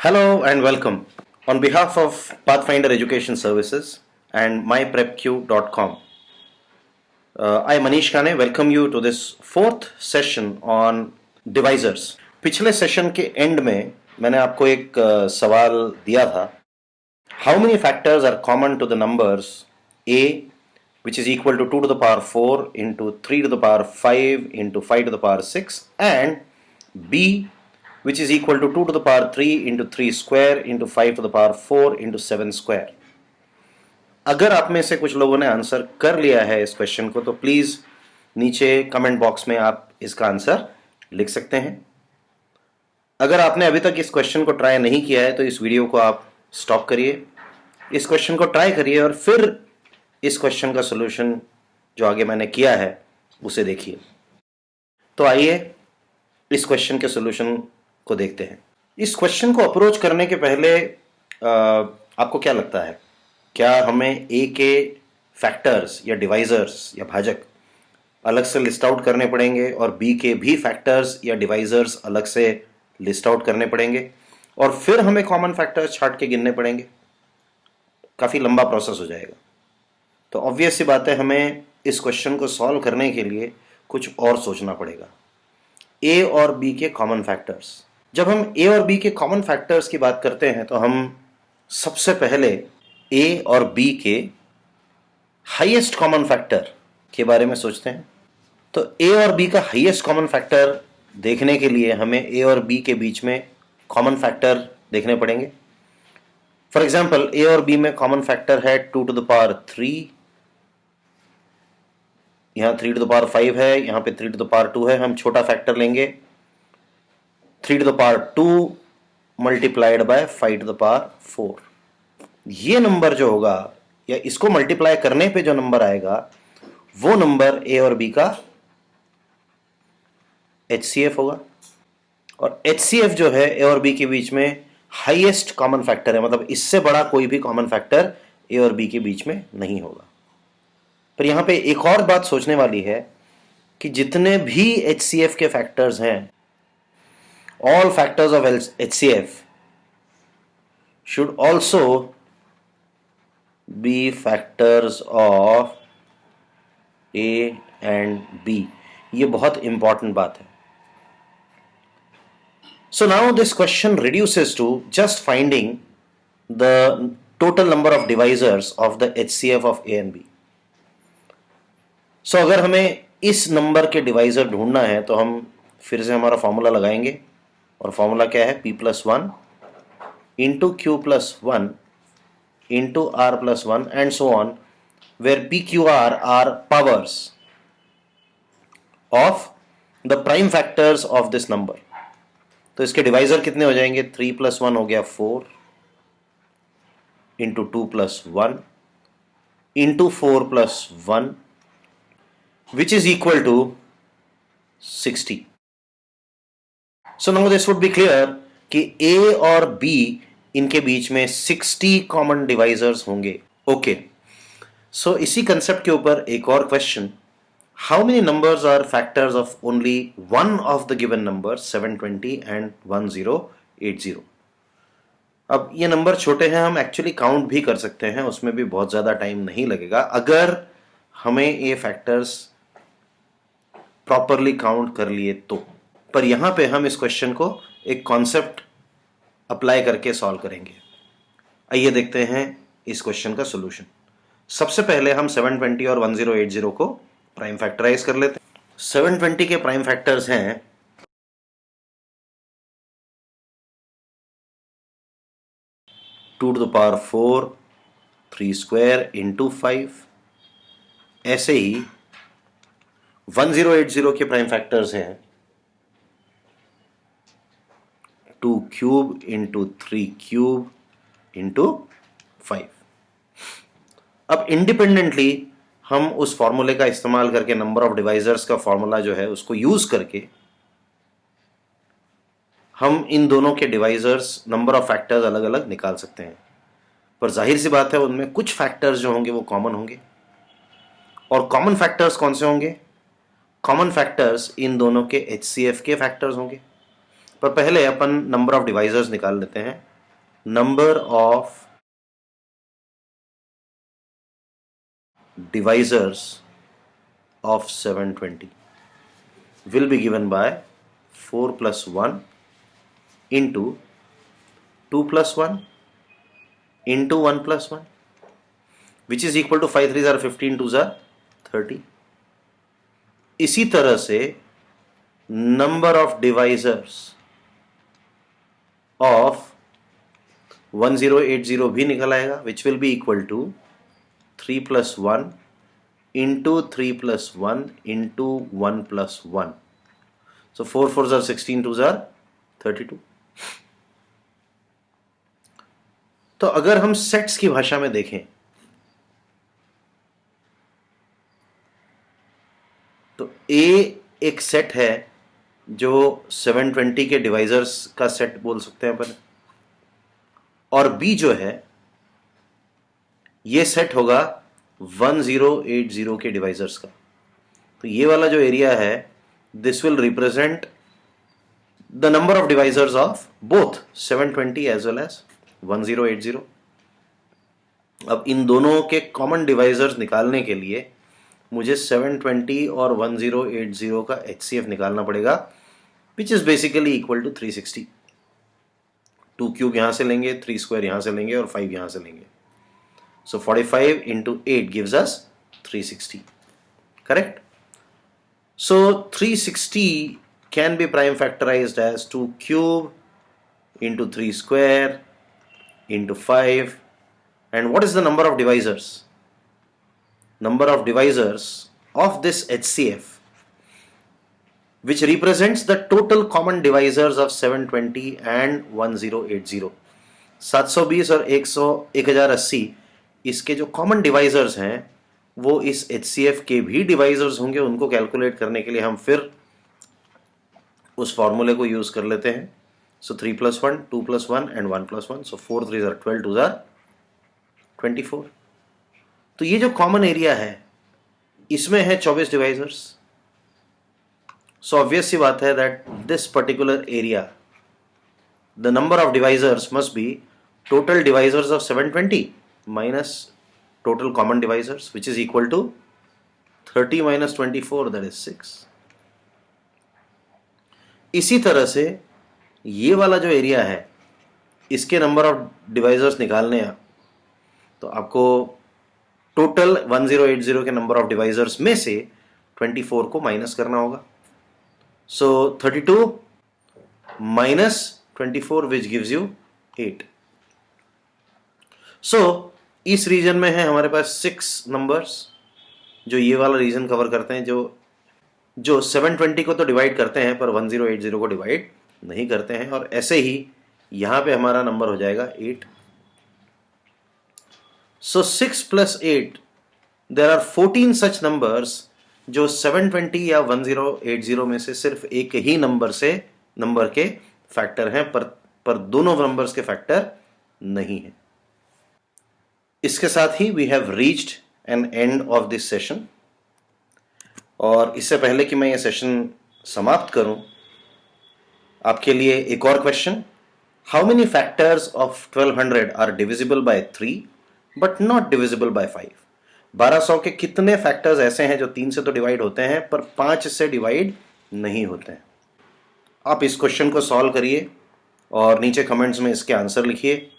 Hello and welcome. On behalf of Pathfinder Education Services and myprepq.com, I, Manish Kane, welcome you to this fourth session on divisors. पिछले session के and में मैंने आपको एक सवाल दिया था. How many factors are common to the numbers a, which is equal to 2 to the power 4 into 3 to the power 5 into 5 to the power 6, and b, which is equal to 2 to the power 3 into 3 square into 5 to the power 4 into 7 square. अगर आप में से कुछ लोगों ने answer कर लिया है इस क्वेश्चन को तो प्लीज नीचे कमेंट बॉक्स में आप इसका आंसर लिख सकते हैं. अगर आपने अभी तक इस क्वेश्चन को ट्राई नहीं किया है तो इस वीडियो को आप स्टॉप करिए, इस क्वेश्चन को ट्राई करिए और फिर इस क्वेश्चन का सॉल्यूशन जो आगे मैंने किया है उसे देखिए. तो आइए इस क्वेश्चन के सॉल्यूशन को देखते हैं. इस क्वेश्चन को अप्रोच करने के पहले आपको क्या लगता है, क्या हमें ए के फैक्टर्स या डिवाइजर्स या भाजक अलग से लिस्ट आउट करने पड़ेंगे और बी के भी फैक्टर्स या डिवाइजर्स अलग से लिस्ट आउट करने पड़ेंगे और फिर हमें कॉमन फैक्टर्स छांट के गिनने पड़ेंगे? काफ़ी लंबा प्रोसेस हो जाएगा. तो ऑब्वियस सी बात है, हमें इस क्वेश्चन को सॉल्व करने के लिए कुछ और सोचना पड़ेगा. ए और बी के कॉमन फैक्टर्स. जब हम ए और बी के कॉमन फैक्टर्स की बात करते हैं तो हम सबसे पहले ए और बी के हाईएस्ट कॉमन फैक्टर के बारे में सोचते हैं. तो ए और बी का हाईएस्ट कॉमन फैक्टर देखने के लिए हमें ए और बी के बीच में कॉमन फैक्टर देखने पड़ेंगे. फॉर एग्जाम्पल, ए और बी में कॉमन फैक्टर है 2 to the power 3, यहां 3 to the power 5 है, यहां पे 3 to the power 2 है. हम छोटा फैक्टर लेंगे 3 to the power 2 multiplied by 5 to the power 4. ये नंबर जो होगा या इसको मल्टीप्लाई करने पे जो नंबर आएगा वो नंबर ए और बी का HCF होगा. और HCF जो है ए और बी के बीच में हाईएस्ट कॉमन फैक्टर है, मतलब इससे बड़ा कोई भी कॉमन फैक्टर ए और बी के बीच में नहीं होगा. पर यहां पे एक और बात सोचने वाली है कि जितने भी HCF के फैक्टर्स हैं, all factors of HCF should also be factors of A and B. ये बहुत important बात है. So now this question reduces to just finding the total number of divisors of the HCF of A and B. So अगर हमें इस number के divisor ढूंढना है तो हम फिर से हमारा फॉर्मूला लगाएंगे और फॉर्मूला क्या है? p+1 into q+1 into r+1 and so on, where p, q, r are powers of the prime factors of this number. तो इसके डिवाइजर कितने हो जाएंगे? 3+1 हो गया 4 into 2+1 into 4+1 which is equal to 60. So now this would be clear कि A और B इनके बीच में 60 कॉमन डिवाइजर्स होंगे. ओके, सो इसी कंसेप्ट के ऊपर एक और question. How many numbers are factors of only one of the given number 720 and 1080? अब ये नंबर छोटे हैं, हम एक्चुअली काउंट भी कर सकते हैं, उसमें भी बहुत ज्यादा टाइम नहीं लगेगा अगर हमें ये फैक्टर्स प्रॉपरली काउंट कर लिए तो. पर यहां पे हम इस क्वेश्चन को एक कॉन्सेप्ट अप्लाई करके सॉल्व करेंगे. आइए देखते हैं इस क्वेश्चन का सॉल्यूशन. सबसे पहले हम 720 और 1080 को प्राइम फैक्टराइज कर लेते हैं. 720 के प्राइम फैक्टर्स हैं 2 to the power 4, 3 square into 5. ऐसे ही 1080 के प्राइम फैक्टर्स हैं 2 cube into 3 cube into 5. अब इंडिपेंडेंटली हम उस फॉर्मूले का इस्तेमाल करके नंबर ऑफ डिवाइजर्स का फॉर्मूला जो है उसको यूज करके हम इन दोनों के डिवाइजर्स, नंबर ऑफ फैक्टर्स अलग अलग निकाल सकते हैं. पर जाहिर सी बात है उनमें कुछ फैक्टर्स जो होंगे वो कॉमन होंगे. और कॉमन फैक्टर्स कौन से होंगे? कॉमन फैक्टर्स इन दोनों के HCF के फैक्टर्स होंगे. पर पहले अपन नंबर ऑफ डिवाइजर्स निकाल लेते हैं. number of divisors of 720 will be given by 4 plus 1 into 2 plus 1 into 1 plus 1, which is equal to 5 3s are 15, 2s are 30. इसी तरह से number of divisors of 1080 भी निकल आएगा, which will be equal to 3 plus 1 into 3 plus 1 into 1 plus 1. So 4 4s are 16, 2s are 32. तो अगर हम sets की भाषा में देखें तो A एक सेट है जो 720 के डिवाइजर्स का सेट बोल सकते हैं अपन, और B जो है ये सेट होगा 1080 के डिवाइजर्स का. तो ये वाला जो एरिया है this will represent the number of divisors of both 720 as well as 1080. अब इन दोनों के कॉमन डिवाइजर्स निकालने के लिए मुझे 720 और 1080 का HCF निकालना पड़ेगा, which is basically equal to 360. 2 cube यहां से लेंगे, 3 स्क्वायर यहां से लेंगे और 5 यहां से लेंगे. So 45 into 8 gives us 360. Correct? So 360 can be prime factorized as 2 cube into 3 square into 5. And what is the number of divisors? Number of divisors of this HCF, which represents the total common divisors of 720 and 1080. 720 और 1080 इसके जो common divisors हैं वो इस HCF के भी divisors होंगे. उनको कैलकुलेट करने के लिए हम फिर उस फॉर्मूले को यूज कर लेते हैं. सो 3 plus 1, 2 plus 1 and 1 plus 1. So 4 3s are 12, 2s are 24. तो ये जो कॉमन एरिया है इसमें है 24 डिवाइजर्स. सो ऑब्वियस सी बात है that this particular area the number of divisors must be total divisors of 720 minus total common divisors, which is equal to 30 minus 24, that is 6. इसी तरह से ये वाला जो एरिया है इसके नंबर ऑफ डिवाइजर्स निकालने हैं तो आपको टोटल 1080 के नंबर ऑफ डिवाइजर्स में से 24 को माइनस करना होगा. सो 32 minus 24 which gives you 8. सो इस रीजन में है हमारे पास 6 नंबर्स जो ये वाला रीजन कवर करते हैं, जो 720 को तो डिवाइड करते हैं पर 1080 को डिवाइड नहीं करते हैं. और ऐसे ही यहां पे हमारा नंबर हो जाएगा 8. So 6 plus 8, there are 14 such numbers जो 720 या 1080 में से सिर्फ एक ही नंबर के फैक्टर हैं, पर दोनों नंबर्स के फैक्टर नहीं है. इसके साथ ही we have reached an end of this session. और इससे पहले कि मैं ये सेशन समाप्त करूं, आपके लिए एक और question. How many factors of 1200 are divisible by 3 but not divisible by 5? 1200 के कितने फैक्टर्स ऐसे हैं जो 3 से तो डिवाइड होते हैं पर 5 से डिवाइड नहीं होते हैं? आप इस क्वेश्चन को सॉल्व करिए और नीचे कमेंट्स में इसके आंसर लिखिए.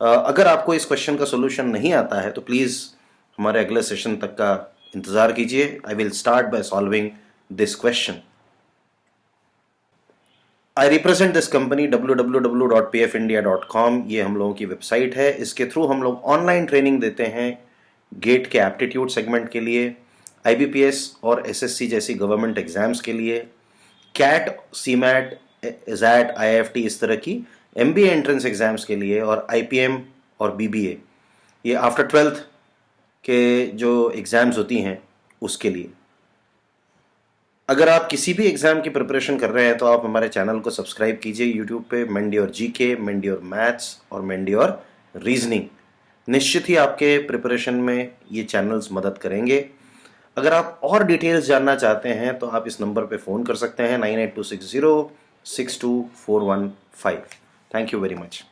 अगर आपको इस क्वेश्चन का सोल्यूशन नहीं आता है तो प्लीज हमारे अगले सेशन तक का इंतजार कीजिए. I will start by solving this question. I represent this company www.pfindia.com. ये हम लोगों की वेबसाइट है. इसके थ्रू हम लोग ऑनलाइन ट्रेनिंग देते हैं गेट के एप्टीट्यूड सेगमेंट के लिए, IBPS और SSC जैसी गवर्नमेंट एग्जाम्स के लिए, कैट, CMAT, ZAT, IIFT इस तरह की MBA एंट्रेंस एग्जाम्स के लिए, और IPM और BBA ये आफ्टर 12th के जो एग्जाम्स होती हैं उसके लिए. अगर आप किसी भी एग्जाम की प्रिपरेशन कर रहे हैं तो आप हमारे चैनल को सब्सक्राइब कीजिए यूट्यूब पे. मेंडियोर GK, मेंडियोर मैथ्स और मेंडियोर रीजनिंग. निश्चित ही आपके प्रिपरेशन में ये चैनल्स मदद करेंगे. अगर आप और डिटेल्स जानना चाहते हैं तो आप इस नंबर पे फ़ोन कर सकते हैं 9826062415. Thank you very much.